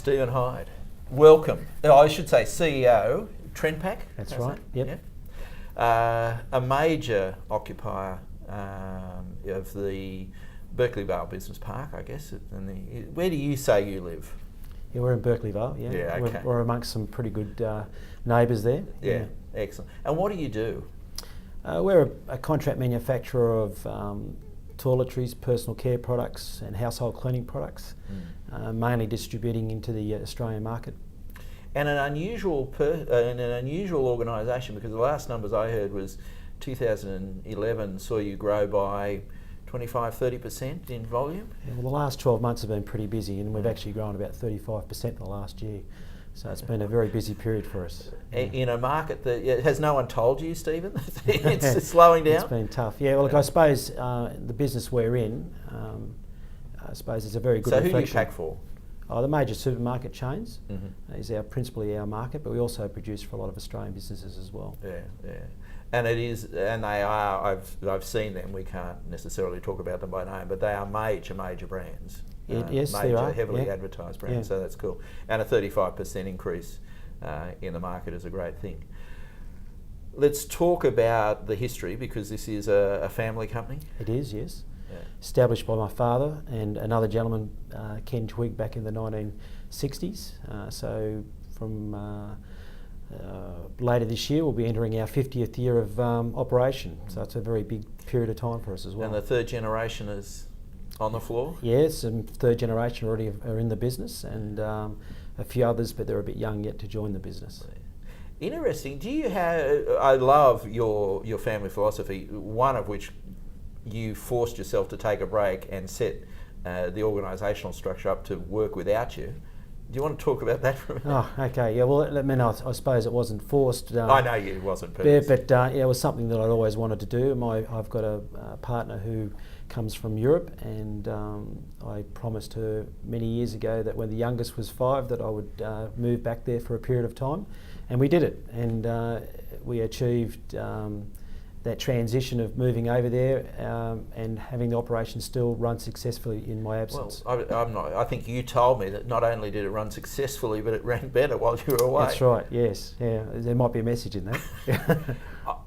Stephen Hyde, welcome. I should say CEO, Trendpack. That's right, yep. A major occupier of the Berkeley Vale Business Park, I guess. Where do you say you live? Yeah, we're in Berkeley Vale, yeah. Yeah, okay. We're amongst some pretty good neighbours there. Yeah, excellent. And what do you do? We're a contract manufacturer of toiletries, personal care products and household cleaning products, mainly distributing into the Australian market. And an unusual organisation, because the last numbers I heard was 2011 saw you grow by 25-30% in volume? Yeah, well, the last 12 months have been pretty busy, and we've actually grown about 35% in the last year. So it's been a very busy period for us. In a market that has no one told you, Stephen? It's slowing down? It's been tough. Yeah, well, look, I suppose the business we're in, I suppose it's a very good reflection. So who do you pack for? The major supermarket chains is principally our market, but we also produce for a lot of Australian businesses as well. Yeah, yeah. And it is, and they are, I've seen them, we can't necessarily talk about them by name, but they are major brands. Yes, major, they are. heavily advertised brands, so that's cool. And a 35% increase in the market is a great thing. Let's talk about the history, because this is a family company. It is, yes. Yeah. Established by my father and another gentleman, Ken Twigg, back in the 1960s. So from later this year we'll be entering our 50th year of operation. So it's a very big period of time for us as well. And the third generation is on the floor? Yes, and third generation already are in the business, and a few others, but they're a bit young yet to join the business. Interesting. Do you have? I love your family philosophy. One of which you forced yourself to take a break and set the organisational structure up to work without you. Do you want to talk about that for a minute? Oh, okay. Yeah. Well, I mean, I suppose it wasn't forced. I know it wasn't. But it was something that I'd always wanted to do. I've got a partner who comes from Europe, and I promised her many years ago that when the youngest was 5 that I would move back there for a period of time, and we did it, and we achieved that transition of moving over there and having the operation still run successfully in my absence. Well, I think you told me that not only did it run successfully, but it ran better while you were away. That's right. Yes. Yeah. There might be a message in that.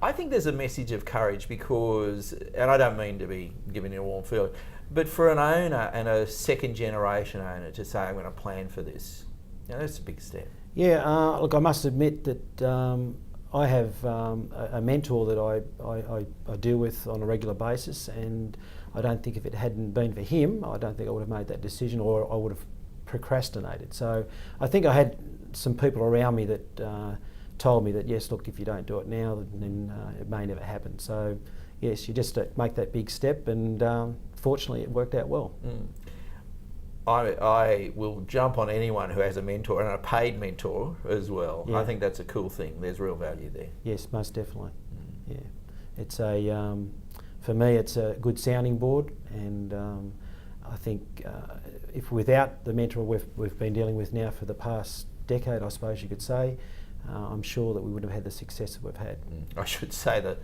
I think there's a message of courage because, and I don't mean to be giving you a warm feeling, but for an owner and a second generation owner to say, I'm going to plan for this, that's a big step. Yeah, look, I must admit that I have a mentor that I deal with on a regular basis, and I don't think if it hadn't been for him, I don't think I would have made that decision, or I would have procrastinated. So I think I had some people around me that told me that, yes, look, if you don't do it now, then it may never happen. So yes, you just make that big step, and fortunately it worked out well. I will jump on anyone who has a mentor, and a paid mentor as well. Yeah. I think that's a cool thing. There's real value there. Yes, most definitely. Yeah, it's for me, it's a good sounding board, and I think if without the mentor we've been dealing with now for the past decade, I suppose you could say, I'm sure that we wouldn't have had the success that we've had. I should say that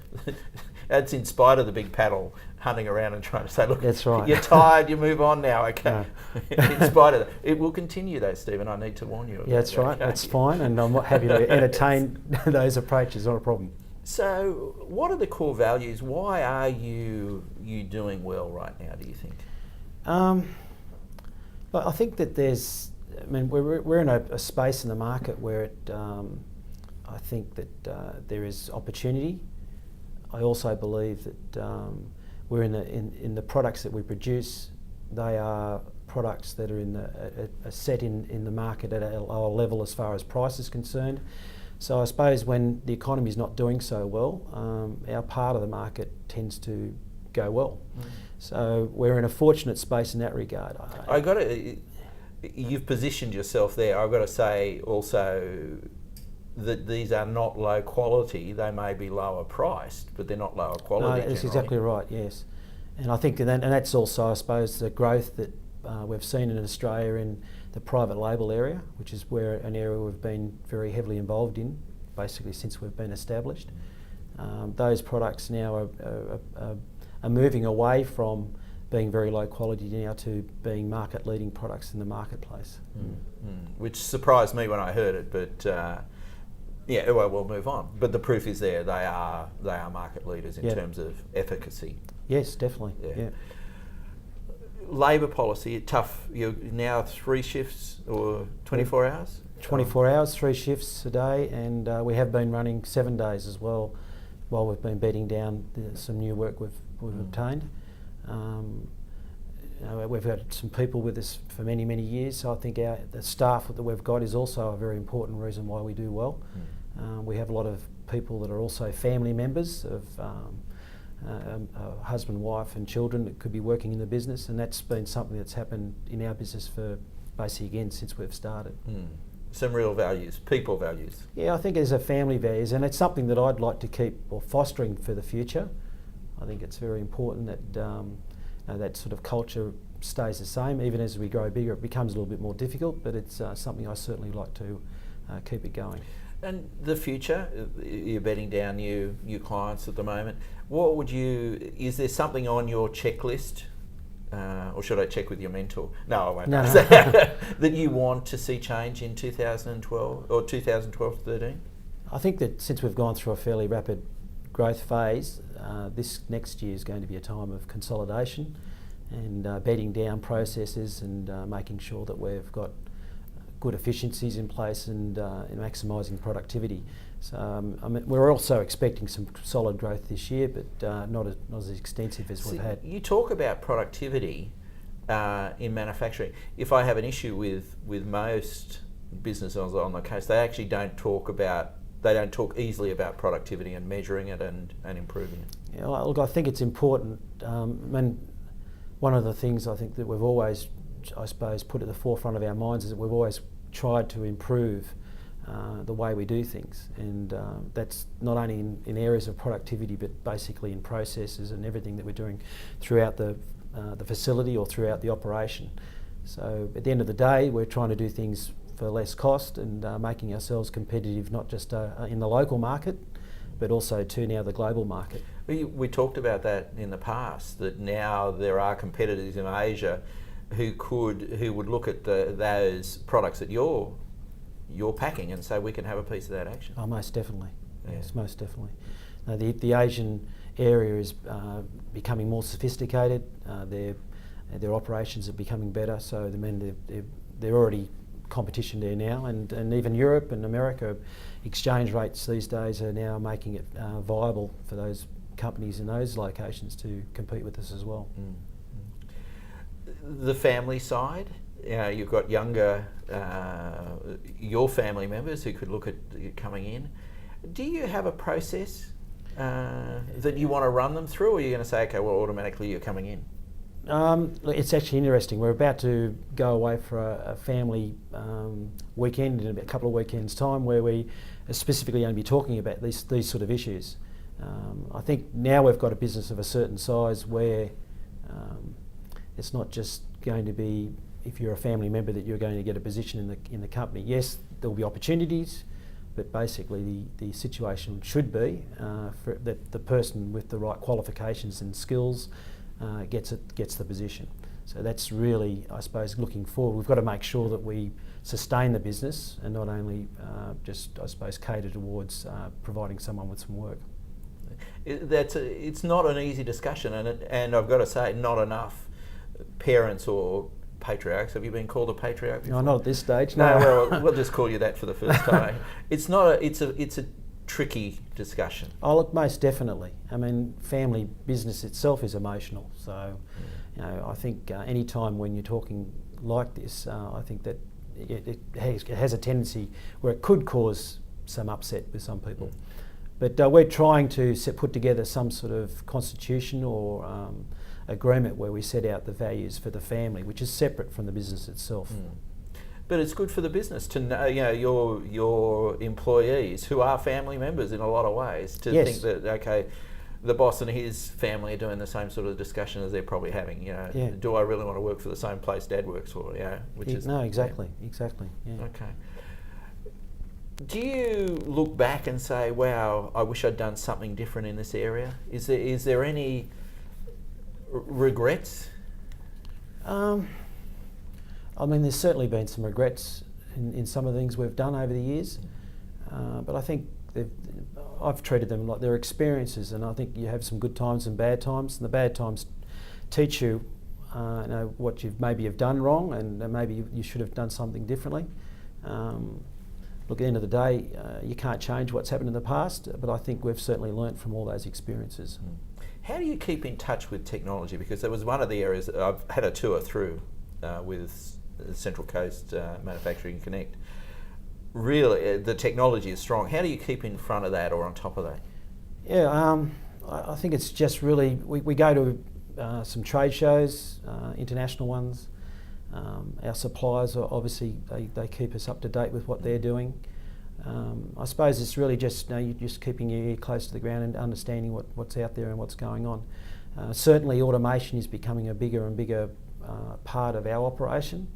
that's in spite of the big paddle hunting around and trying to say, look, that's right. You're tired, you move on now, okay. No. In spite of that. It will continue though, Stephen, I need to warn you. Yeah, that's right, okay. That's fine, and I'm happy to entertain those approaches, not a problem. So what are the core values? Why are you doing well right now, do you think? I think that we're in a space in the market where I think that there is opportunity. I also believe that we're in the products that we produce. They are products that are set in the market at a lower level as far as price is concerned. So I suppose when the economy is not doing so well, our part of the market tends to go well. So we're in a fortunate space in that regard. You've positioned yourself there. I've got to say also that these are not low quality. They may be lower priced, but they're not lower quality. No, that's exactly right, yes. And I think that's also, I suppose, the growth that we've seen in Australia in the private label area, which is an area we've been very heavily involved in, basically since we've been established. Those products now are moving away from being very low quality now to being market leading products in the marketplace. Which surprised me when I heard it, but yeah, well, we'll move on. But the proof is there; they are market leaders in terms of efficacy. Yes, definitely. Yeah. Labour policy, tough. You're now 3 shifts or 24 hours? 24 hours, 3 shifts a day, and we have been running 7 days as well, while we've been bedding down some new work we've obtained. We've had some people with us for many, many years, so I think the staff that we've got is also a very important reason why we do well. We have a lot of people that are also family members of husband, wife and children that could be working in the business, and that's been something that's happened in our business for basically again since we've started. Some real values, people values. Yeah, I think there's a family values, and it's something that I'd like to keep fostering for the future. I think it's very important that that sort of culture stays the same. Even as we grow bigger, it becomes a little bit more difficult, but it's something I certainly like to keep it going. And the future, you're bedding down new clients at the moment. What would is there something on your checklist, or should I check with your mentor? No, I won't. No. That you want to see change in 2012 or 2012-13? I think that since we've gone through a fairly rapid growth phase, this next year is going to be a time of consolidation and bedding down processes and making sure that we've got good efficiencies in place and maximising productivity. So I mean, we're also expecting some solid growth this year, but not as extensive as we've had. You talk about productivity in manufacturing. If I have an issue with most businesses on the coast, they actually don't talk easily about productivity and measuring it and improving it. Yeah, look, I think it's important. One of the things I think that we've always, I suppose, put at the forefront of our minds is that we've always tried to improve the way we do things, and that's not only in areas of productivity, but basically in processes and everything that we're doing throughout the facility or throughout the operation. So at the end of the day, we're trying to do things for less cost and making ourselves competitive, not just in the local market, but also to now the global market. We talked about that in the past, that now there are competitors in Asia who would look at those products that you're packing and say we can have a piece of that action. Oh, most definitely. Yeah. Yes, most definitely. The Asian area is becoming more sophisticated. Their operations are becoming better. So they're already competition there now, and even Europe and America, exchange rates these days are now making it viable for those companies in those locations to compete with us as well. The family side, you've got younger, your family members who could look at coming in. Do you have a process that you want to run them through, or are you going to say, okay, well, automatically you're coming in? It's actually interesting. We're about to go away for a family weekend in a couple of weekends' time, where we are specifically going to be talking about these sort of issues. I think now we've got a business of a certain size where it's not just going to be, if you're a family member, that you're going to get a position in the company. Yes, there will be opportunities, but basically the situation should be that the person with the right qualifications and skills gets the position. So that's really, I suppose, looking forward. We've got to make sure that we sustain the business and not only just, I suppose, cater towards providing someone with some work. It's not an easy discussion, and I've got to say, not enough parents or patriarchs. Have you been called a patriarch before? No, not at this stage. No, well, we'll just call you that for the first time. It's a tricky discussion. Oh, look, most definitely. I mean, family business itself is emotional. So, I think any time when you're talking like this, I think that it has a tendency where it could cause some upset with some people. But we're trying to put together some sort of constitution or agreement where we set out the values for the family, which is separate from the business itself. But it's good for the business to know, your employees, who are family members in a lot of ways, to think that, okay, the boss and his family are doing the same sort of discussion as they're probably having. Do I really want to work for the same place Dad works for? Exactly. Yeah. Okay. Do you look back and say, wow, I wish I'd done something different in this area? Is there any regrets I mean, there's certainly been some regrets in some of the things we've done over the years, but I think I've treated them like they're experiences, and I think you have some good times and bad times, and the bad times teach you, what you've done wrong, and maybe you should have done something differently. Look, at the end of the day, you can't change what's happened in the past, but I think we've certainly learnt from all those experiences. How do you keep in touch with technology? Because that was one of the areas that I've had a tour through with Central Coast Manufacturing Connect. Really, the technology is strong. How do you keep in front of that or on top of that? Yeah, I think it's just really, we go to some trade shows, international ones. Our suppliers, obviously, they keep us up to date with what they're doing. I suppose it's really just, you're just keeping your ear close to the ground and understanding what's out there and what's going on. Certainly automation is becoming a bigger and bigger part of our operation.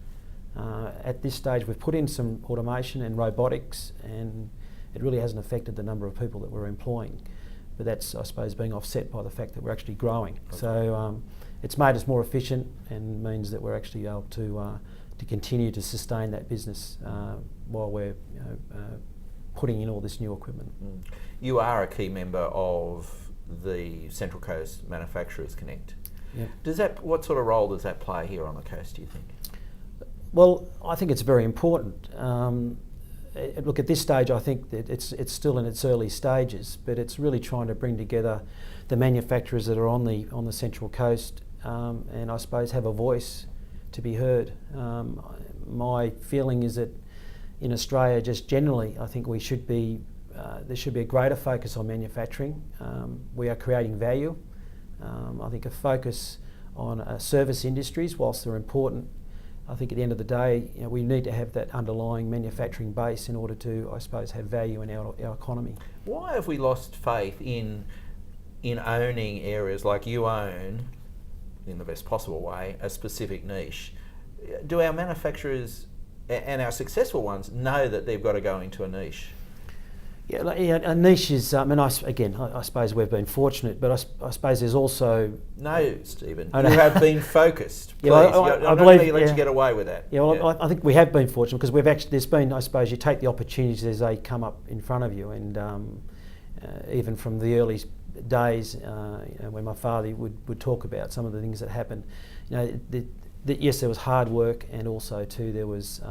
At this stage we've put in some automation and robotics, and it really hasn't affected the number of people that we're employing. But that's, I suppose, being offset by the fact that we're actually growing. Okay. So it's made us more efficient and means that we're actually able to continue to sustain that business while we're putting in all this new equipment. You are a key member of the Central Coast Manufacturers Connect. Yep. What sort of role does that play here on the coast, do you think? Well, I think it's very important. Look, at this stage, I think that it's still in its early stages, but it's really trying to bring together the manufacturers that are on the Central Coast, and I suppose have a voice to be heard. My feeling is that in Australia, just generally, I think there should be a greater focus on manufacturing. We are creating value. I think a focus on service industries, whilst they're important, I think at the end of the day, we need to have that underlying manufacturing base in order to, I suppose, have value in our economy. Why have we lost faith in owning areas like you own, in the best possible way, a specific niche? Do our manufacturers and our successful ones know that they've got to go into a niche? Yeah, a niche is, I suppose we've been fortunate, but I suppose there's also... No, Stephen, you have been focused. Please, I believe you let you get away with that. Yeah, well, I think we have been fortunate because there's been, I suppose, you take the opportunities as they come up in front of you, and even from the early days, when my father would talk about some of the things that happened, yes, there was hard work, and also too there was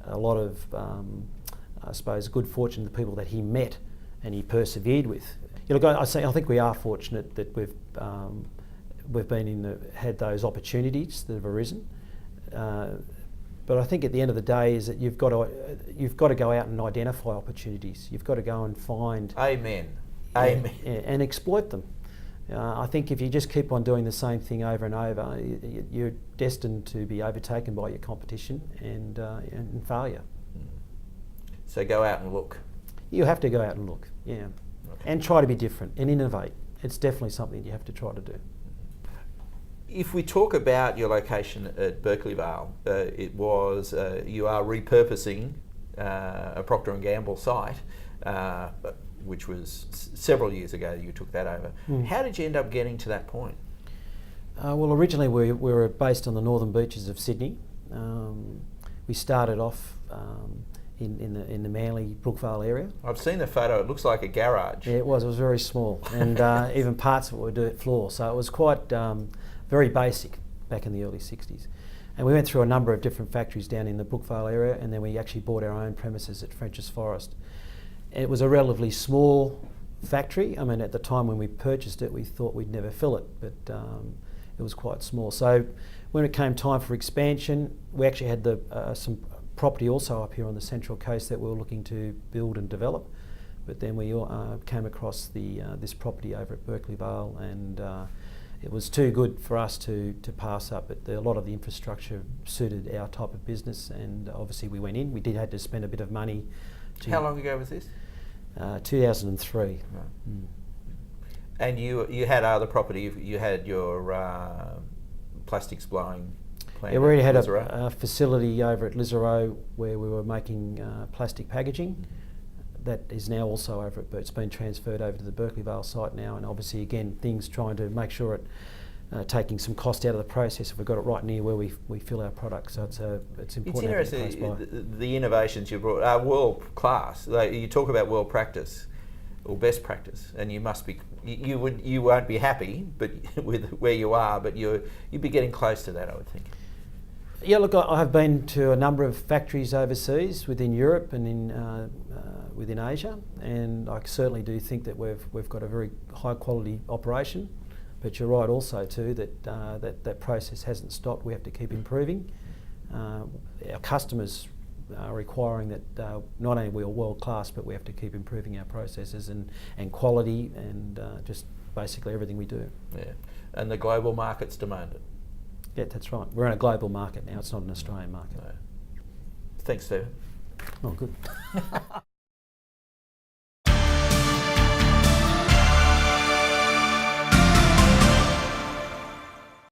a lot of... I suppose good fortune to the people that he met and he persevered with. I think we are fortunate that we've had those opportunities that have arisen. But I think at the end of the day is that you've got to go out and identify opportunities. You've got to go and find. Amen. And exploit them. I think if you just keep on doing the same thing over and over, you're destined to be overtaken by your competition and failure. So go out and look. You have to go out and look, yeah. Okay. And try to be different and innovate. It's definitely something you have to try to do. If we talk about your location at Berkeley Vale, you are repurposing a Procter & Gamble site, which was several years ago you took that over. How did you end up getting to that point? Well, originally we were based on the northern beaches of Sydney. We started off in the Manly Brookvale area. I've seen the photo. It looks like a garage. Yeah, it was very small, and even parts of it were dirt floor, so it was quite very basic back in the early 60s. And we went through a number of different factories down in the Brookvale area, and then we actually bought our own premises at French's Forest. It was a relatively small factory. I mean, at the time when we purchased it, we thought we'd never fill it, but it was quite small. So when it came time for expansion, we actually had some property also up here on the Central Coast that we were looking to build and develop, but then we came across this property over at Berkeley Vale, and it was too good for us to pass up. But a lot of the infrastructure suited our type of business, and obviously we went in. We did have to spend a bit of money. How long ago was this? 2003. Right. And you had other property. You had your plastics blowing. Yeah, we already had a facility over at Lisarow where we were making plastic packaging. That is now also over it's been transferred over to the Berkeley Vale site now, and obviously again things trying to make sure it taking some cost out of the process if we've got it right near where we fill our product. So it's important. It's interesting. The innovations you brought are world class. Like, you talk about world practice or best practice, and you must be. You won't be happy, but with where you are, but you'd be getting close to that, I would think. Yeah, look, I have been to a number of factories overseas within Europe and within Asia, and I certainly do think that we've got a very high quality operation. But you're right also too that that process hasn't stopped. We have to keep improving. Our customers are requiring that not only we're world class, but we have to keep improving our processes and quality and just basically everything we do. Yeah, and the global markets demand it. Yeah, that's right. We're in a global market now. It's not an Australian market. No. Thanks, Stephen. Oh, good.